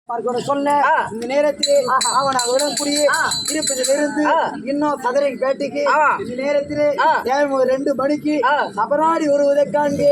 சொல்ல இந்த நேரத்தில் அவன் உடம்புரிய இருப்பதிலிருந்து இன்னும் சதுரன் பேட்டைக்கு இந்த நேரத்தில் தேவை 2 மணிக்கு சபராடி வருவதை காண்க.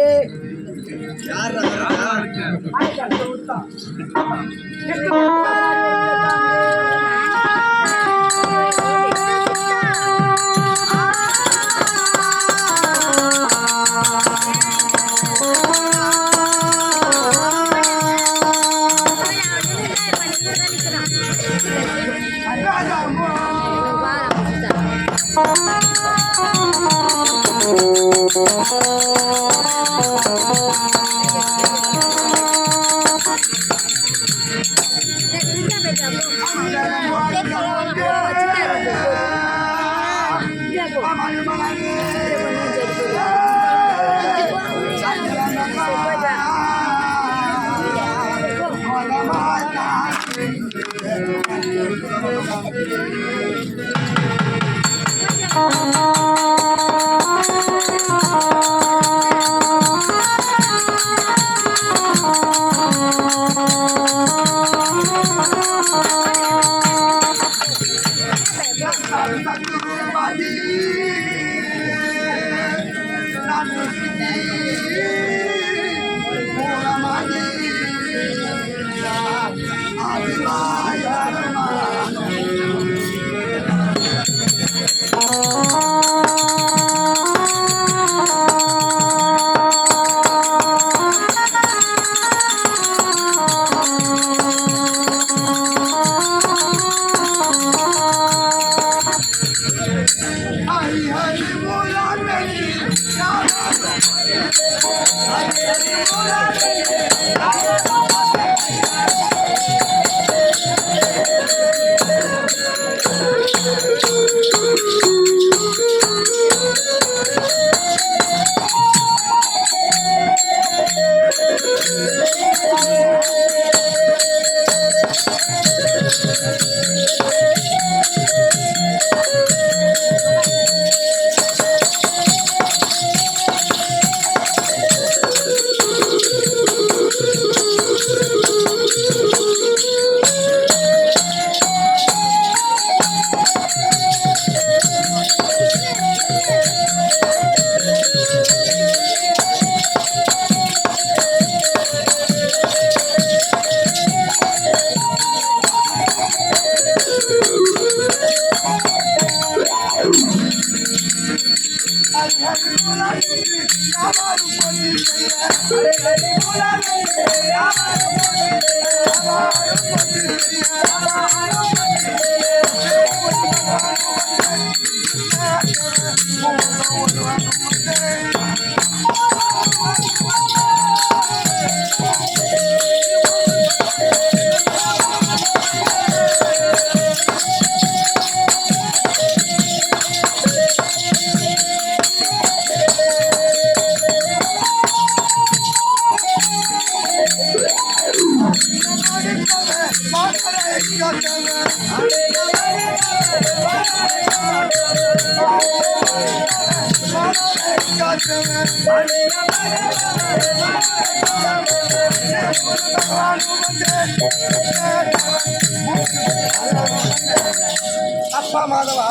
அப்பா மாதவா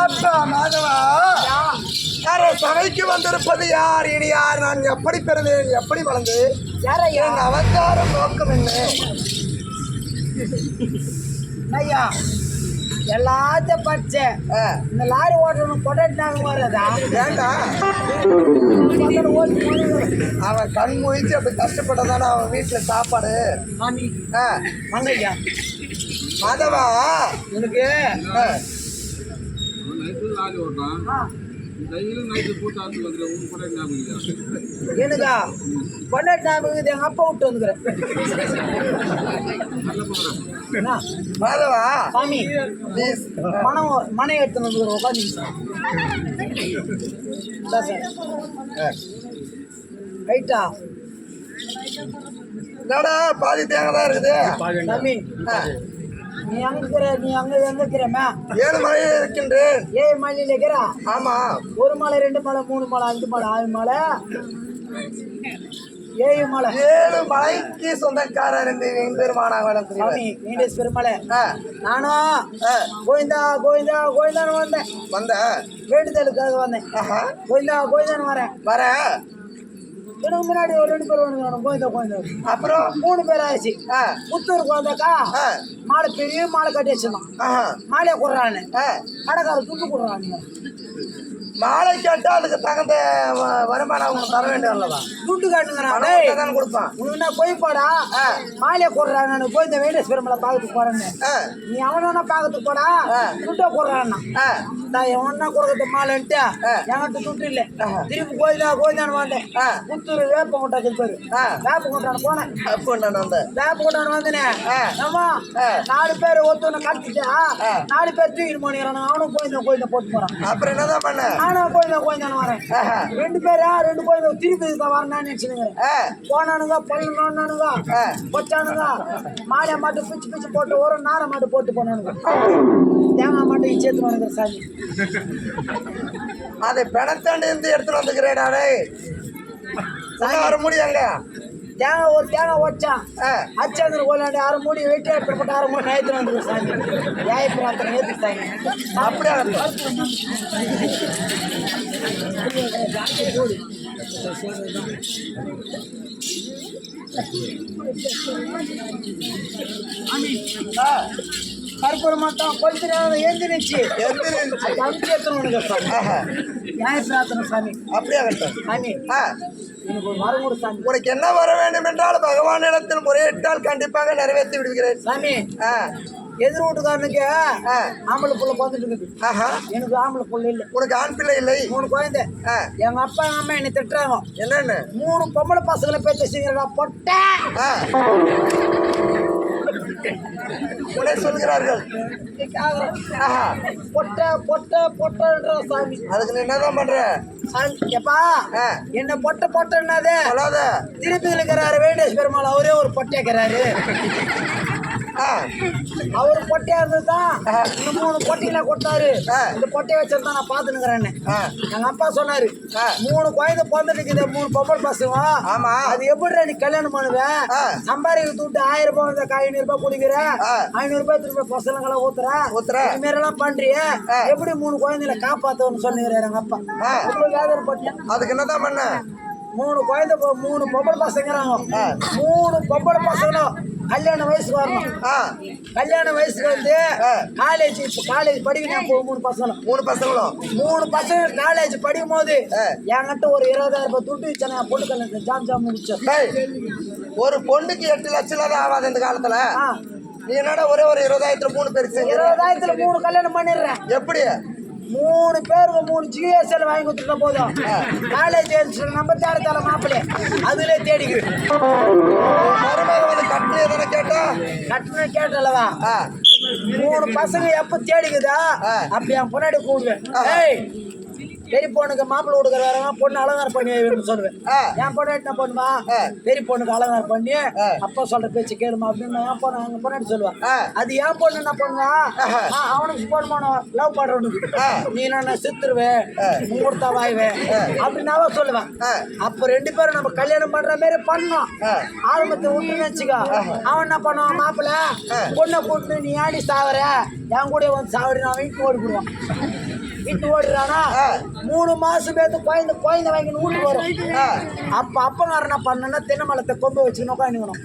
அப்பா மாதவா, சபைக்கு வந்திருப்பது யார்? இனி யார்? நான் எப்படி பிறந்தேன்? எப்படி வளர்ந்து? என் அவதாரம் நோக்கம் என்ன? ஐயா எல்லாத்தையும் படிச்சேன். இந்த லாரி ஓட்டணும் கொண்டாடினாங்க வரதா ஏண்டா அவன் கண் முழிச்சு அப்படி கஷ்டப்பட்டதானே அவன் வீட்டுல சாப்பாடு. ஐயா மாதவா, உனக்கு எனக்கா கொண்டாடி ஞாபகம் எங்க அப்பா விட்டு வந்துக்கிறேன். மாதவா சாமி மனை எடுத்துன்னு வந்து உட்காந்து ரைட்டா என்னடா பாதி தேங்காய் தான் இருக்குது. சாமி நீ அங்க இருக்கிற, நீ அங்க எங்க இருக்கிறமே? 7 மலையில இருக்கின்றேன். 7 மலையில இருக்கிறா? ஆமா. 1 மலை 2 மலை 3 மலை 5 மலை 6 மலை 7 மலை. 7 மலைக்கு சொந்தக்காரர் பெருமானாக சாமி நீண்டேஸ் பெருமலை. நானும் கோவிந்தா கோவிந்தா கோவிந்தான்னு வந்த வேண்டுதலுக்காக வந்தேன். கோவிந்தா கோவிந்தான்னு வரேன். எனக்கு முன்னாடி ஒரு 2 பேர் வேணும் கோவிந்தா கோவிந்தா. அப்புறம் 3 பேர் ஆயிடுச்சு. புத்தூருக்கு வந்தாக்கா மாலை பெரிய மாலை கட்டி வச்சிருந்தான். மாலையை கொடுறான்னு கடைக்கார துண்டு கொடுறாங்க. மாலை கேட்டா அதுக்கு தகுந்த வருமானம் அவங்க தர வேண்டிய அல்லவா? துண்டு காட்டுங்கிறான் கொடுப்பான். உனக்கு என்ன போய்ப்பாடா மாலையை கொடுறான். நான் போய் இந்த வேண்டேஸ் பெருமலை பார்க்கறதுக்கு போறேன்னு. நீ அவனா பார்க்கறதுக்கு போடா துட்டை கொடுறான்னா. நான் எவனா கொடுக்கறது மாலைன்ட்டு என்கிட்ட துட்டு இல்லை. திருப்பி கோயிலான்னு வந்தேன். புத்தூர் வேப்பங்கோட்டா பேரு வேப்பங்கோட்டான போனேன். வேப்பங்கோட்டான வந்தேனே. ஆமா 4 பேர் ஒருத்தவனை கட்டிட்டா 4 பேர் தூக்கிட்டு போனீங்க. அவனும் கோயிந்த போட்டு போறான். அப்புறம் என்னதான் பண்ண? நானும் கோயிந்தானு வரேன். 2 பேரா 2 கோயிந்த திருப்பி வரணும்னு நினைச்சுனுங்க. போனானுங்க பல்லுனானுங்க பொச்சானுங்க மாலையை மாட்டு பிச்சு போட்டு ஒரு நாரை மாட்டு போட்டு போனானுங்க. தேங்காய் மாட்டு சேர்த்துவானுங்க சாமி. அதை பிணத்தாண்டு இருந்து எடுத்துட்டு வந்துக்கிறேடாடே வர முடியாங்க. தேங்காய் வச்சான் அச்சாந்திர கோயிலாண்டி 6 மூடி வெட்டி ஏற்பட்ட 6 மூடி நேரத்தில் வந்துருக்கு சாமி. நியாயப்பிரார்த்தனை நேற்று சாமி. அப்படியே கருப்பூர் மட்டும் கொஞ்ச நேரம் எழுந்திருச்சு அமுச்சு எடுத்துன்னு நியாயப்பிரார்த்தனை சாமி. அப்படியே சாமி எனக்கு ஒரு வரம் கொடு சாமி. உனக்கு என்ன வர வேண்டும் என்றால் பகவானிடத்தில் முறையிட்டால் கண்டிப்பாக நிறைவேற்றி விடுகிறேன் சாமி. எதிர் வீட்டுக்காரனுக்கு ஆம்பளை புள்ள பார்த்துட்டு இருக்குது. எனக்கு ஆம்பளை புள்ள இல்லை. உனக்கு ஆண் பிள்ளை இல்லை? 3 குழந்தை. எங்க அப்பா எங்க அம்மா என்னை திட்டுறாங்க. என்னன்னு? 3 பொம்பளை பசங்களை பேச்ச செய்கிறா பொட்ட உடனே சொல்கிறார்கள். பொட்ட பொட்ட பொட்டன்ற சாமி. அதுக்கு நீ என்னதான் பண்ற? எப்பா என்ன பொட்டன்னாதே திருப்பி இருக்கிறாரு வேண்டேஸ் பெருமாள். அவரே ஒரு பொட்டைக்கிறாரு. அவரு பொட்டையா இருந்ததுதான் இந்த 3 பொட்டையில கொட்டாரு. இந்த பொட்டையை வச்சிருந்தா நான் பாத்துனுக்கிறேன்னு எங்க அப்பா சொன்னாரு. 3 குழந்தை பிறந்துட்டு 3 பொம்பளை பசங்க. ஆமா, அது எப்படி நீ கல்யாணம் பண்ணுவேன்? சம்பாதிக்க துட்டு 1000 ரூபாய் வந்து 500 ரூபாய் குடிக்கிற, 500 ரூபாய் திரும்ப பசங்களை ஊத்துற இது மாதிரி எல்லாம் பண்றிய, எப்படி 3 குழந்தைகளை காப்பாத்தணும்னு சொன்னிருக்காரு எங்க அப்பா. வேதனை பட்டியா? அதுக்கு என்னதான் பண்ண? 3 குழந்தை 3 பொம்பளை பசங்கிறாங்க. 3 பொம்பளை பசங்களும் கல்யாண வயசுக்கு வரணும். கல்யாண வயசுக்கு வந்து காலேஜ் படிக்கணும். 3 பசங்களும் 3 பசங்க காலேஜ் படிக்கும் போது என்கிட்ட ஒரு 20,000 ரூபாய் துட்டு வச்சேன். பொண்ணு கல்யாணம் ஜாம் முடிச்சேன். ஒரு பொண்ணுக்கு 8 லட்சம் தான் ஆகாது இந்த காலத்துல. நீ என்னடா ஒரே ஒரு 20,000 3 பேர் 20,000 3 கல்யாணம் பண்ணிடுறேன். எப்படி? 3 பேருக்கு 3 GSL வாங்கி கொடுத்துட்டா போதும். காலேஜ் நம்ம தேடத்தால மாப்பிள்ளை அதுல தேடிக்கிறேன். கட்டணம் எதனா கேட்டா கட்டணம் கேட்டல்லவா 3 பசங்க எப்ப தேடிக்குதா அப்படி என் பொண்ணாடி கூடுவேன். பெரிய பொண்ணுக்கு மாப்பிள்ளை கொடுக்குறாங்க, பொண்ணு அலங்காரம் பண்ணி சொல்லுவேன். என் பொண்ணு என்ன பண்ணுவா? பெரிய பொண்ணுக்கு அலங்காரம் பண்ணி அப்பா சொல்ற பேச்சு கேளுமா அப்படின்னு என் பொண்ணு அங்க பொண்ணாடி சொல்லுவான். அது என் பொண்ணு என்ன பண்ணுவா? அவனுக்கு பொண்ணு லவ் பண்றவனுக்கு நீ நான் செத்துருவேன் முகூர்த்தா வாய்வேன் அப்படின்னு அவன் சொல்லுவேன். அப்ப 2 பேரும் நம்ம கல்யாணம் பண்ற மாதிரி பண்ணோம். ஆரம்பத்தை விட்டு வச்சுக்கோ. அவன் என்ன பண்ணுவான்? மாப்பிள்ளை பொண்ணை கூட்டு நீ ஆடி சாவற என் கூட வந்து சாவடி நான் வீட்டுக்கு ஓடி போடுவான். வீட்டு ஓடுறானா 3 மாசம் பேத்து குழந்தை வாங்கி வீட்டுக்கு வரும். அப்பங்கார என்ன பண்ணா தென்னை மரத்தை கொம்பு வச்சுக்கணும் உட்காந்துக்கணும்.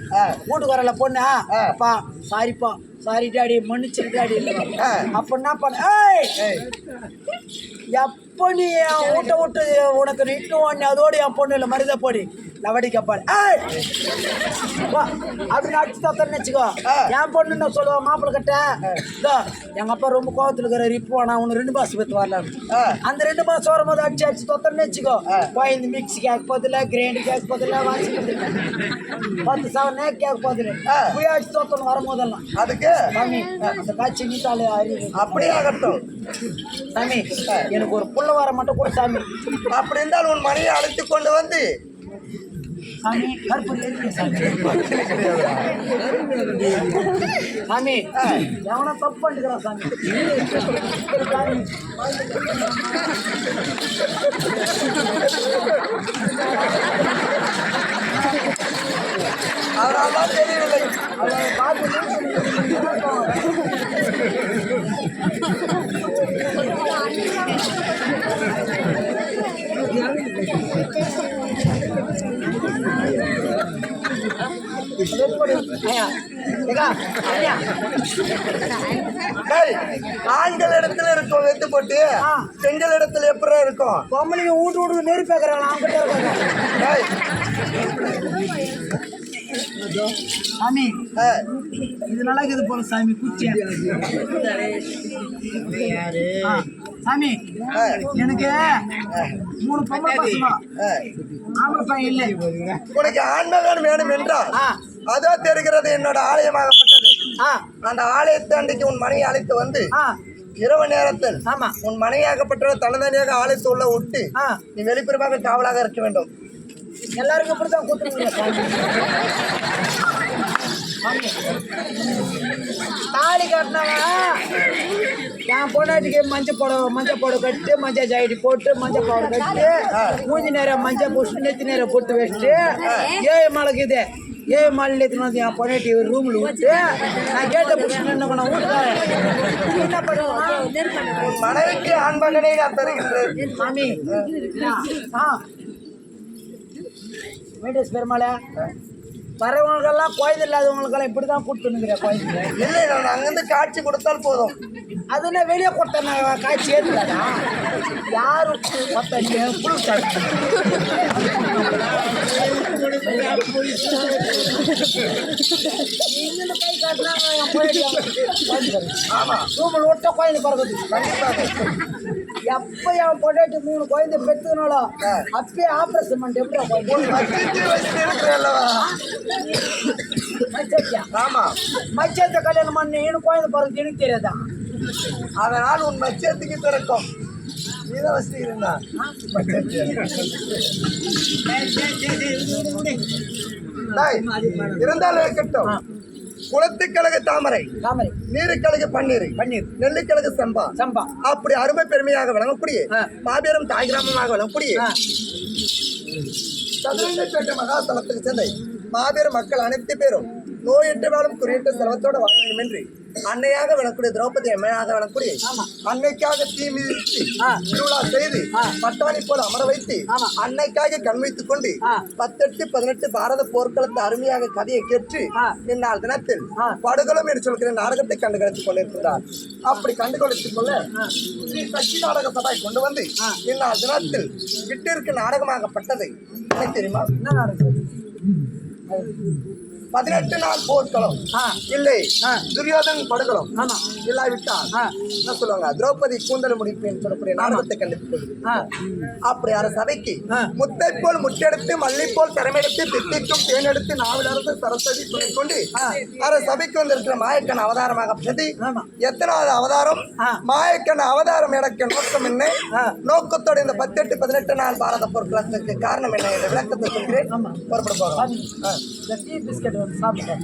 வீட்டுக்கு வரல பொண்ணு அப்பா சாரிப்பா சாரி டாடி மன்னிச்சு டாடி. அப்ப என்ன பண்ண எப்ப நீ வீட்டை விட்டு உனக்கு இன்னும் ஒண்ணு அதோடு என் பொண்ணு இல்லை மருத போடி லவடி கப்பாடு அப்படின்னு அடிச்சு தத்தன்னு வச்சுக்கோ. என் பொண்ணு என்ன சொல்லுவான்? மாப்பிள்ளை கட்ட எங்க அப்பா ரொம்ப கோவத்துல இருக்கிறாரு, இப்போ நான் உனக்கு 2 மாசம் பத்து வரலாம். அந்த 2 மாசம் வரும்போது அடிச்சு தொத்தன்னு வச்சுக்கோ. குழந்தை மிக்சி கேட்க போதில்ல, கிரைண்டர் கேட்க போதில்ல, வாஷிங் 10 சவரனே கேட்க போதில்ல. போய் அடிச்சு தொத்தன்னு வரும்போதெல்லாம் அதுக்கு சாமி அந்த காட்சி நீட்டாலே அறிவு அப்படியே ஆகட்டும். சாமி எனக்கு ஒரு புள்ள வர மட்டும் கூட சாமி. அப்படி இருந்தால் உன் மனையை அழைத்து கொண்டு வந்து சாமி கருப்பு சாமி எவனா தப்பு பண்ணிக்கிறான் சாமி. அதனால்தான் தெரியவில்லை. ஆண்கள் இடத்துல இருக்கும் வெத்து போட்டு பெண்கள் இடத்துல எப்படி இருக்கும்? பொம்பளைங்க வீட்டு நெருப்பு பேக்குறாங்க. சாமி இது நல்லா இருக்குது போல சாமி. குச்சியா சாமி எனக்கு 3 பொம்பளை பசங்க ஆம்பளை பையன் இல்லை. உனக்கு ஆண்மகன் வேணும் என்றால் அதோ தெரிகிறது என்னோட ஆலயமாகப்பட்டது. அந்த ஆலயத்தை அன்றைக்கு உன் மனையை அழைத்து வந்து இரவு நேரத்தில் உன் மனையாகப்பட்டவர் தனதனியாக ஆலயத்தை உள்ள விட்டு நீ வெளிப்புறமாக காவலாக இருக்க வேண்டும். எல்லாருக்கும் இப்படித்தான் கூட்டுறீங்க. தாலி கட்டினவன் என் பொண்டாட்டிக்கு மஞ்சள் புடவை கட்டு, மஞ்சள் ஜாக்கெட் போட்டு, மஞ்சள் பவுடர் கட்டு, மூஞ்சி நேரம் மஞ்சள் பூசி நெத்தி நேரம் போட்டு வச்சுட்டு 7 மலைக்குது 7 மலையில் எடுத்துன்னு வந்து என் பொண்டாட்டி ரூமில் விட்டு நான் கேட்ட பூசி என்ன பண்ண வீட்டுக்காரன் என்ன பண்ணுவேன்? மனைவிக்கு ஆண்மகனை நான் தருகின்றேன். சாமி வெங்கடேஷ் பெருமாளை வரவங்களுக்கெல்லாம் குழந்தை இல்லாதவங்களுக்கெல்லாம் இப்படி தான் கொடுத்துனுங்கிற குழந்தை இல்லை. நான் அங்கேருந்து காட்சி கொடுத்தால் போதும். அதுனா வெளியே கொடுத்த காட்சி ஏற்றுக்காதா? யாரும் கை காட்டினாங்க ரூமில் விட்ட குழந்தை பிறகுது. எப்ப என் பொண்டாட்டி 3 குழந்தை பெற்றுனாலும் அப்பயே ஆபரேஷன் பண்ணிட்டு மச்சத்தை கல்யாணம் பண்ணி எனக்கு குழந்தை பிறகு எனக்கு தெரியாதா? அதனால் உன் மச்சத்துக்கு பிறக்கும் வீரவஸ்தி இருந்தா இருந்தாலும் இருக்கட்டும். குளத்துக்கிழகு தாமரை, தாமரை, நீருக்கிழகு பன்னீர், பன்னீர், நெல்லுக்கிழகு சம்பா, சம்பா, அப்படி அருமை பெருமையாக விளங்கக்கூடிய மாபெரும் தாய் கிராமமாக விளங்கக்கூடிய சதுரங்கப்பேட்டை மகாசலத்துக்கு சென்னை மாபெரும் மக்கள் அனைத்து பேரும் நோயற்ற வாழும் குறியிட்ட செலவத்தோட வாழ வேண்டும் என்று அன்னையாக விளக்கூடிய திரௌபதி அம்மையாக விளக்கூடிய அன்னைக்காக தீ மிதித்து திருவிழா செய்து பட்டாணி போல அமர வைத்து அன்னைக்காக கண் வைத்துக் கொண்டு 18, 18 பாரத போர்க்களத்தை அருமையாக கதையை கேட்டு இந்நாள் தினத்தில் படுகளம் என்று சொல்கிற நாடகத்தை கண்டுகளித்துக் கொண்டிருக்கிறார். அப்படி கண்டுகளித்துக் கொள்ள ஸ்ரீ சக்தி நாடக சபை கொண்டு வந்து இந்நாள் தினத்தில் விட்டிருக்க நாடகமாகப்பட்டது என்ன தெரியுமா? என்ன நடக்குது? 18 நாள் போர்க்களம் இல்லை துரியோதன் படுகளம் இல்லாவிட்டால் என்ன சொல்லுவாங்க திரௌபதி கூந்தல் முடிப்பேன் சொல்லக்கூடிய நாடகத்தை கண்டுபிடித்து அப்படி அரை சபைக்கு முத்தை போல் முட்டெடுத்து மல்லி போல் திறமெடுத்து தித்திக்கும் தேனெடுத்து நாவிலிருந்து சரஸ்வதி துணை கொண்டு அரை சபைக்கு வந்திருக்கிற மாயக்கன் அவதாரமாக பிரதி எத்தனாவது அவதாரம் மாயக்கன் அவதாரம் எனக்கு நோக்கம் என்ன நோக்கத்தோட இந்த 18, 18 நாள் பாரத போர்க்களத்துக்கு காரணம் என்ன என்ற விளக்கத்தை சொல்கிறேன். புறப்பட போறோம். டீ பிஸ்கட் வந்து சாப்பிட்டேன்.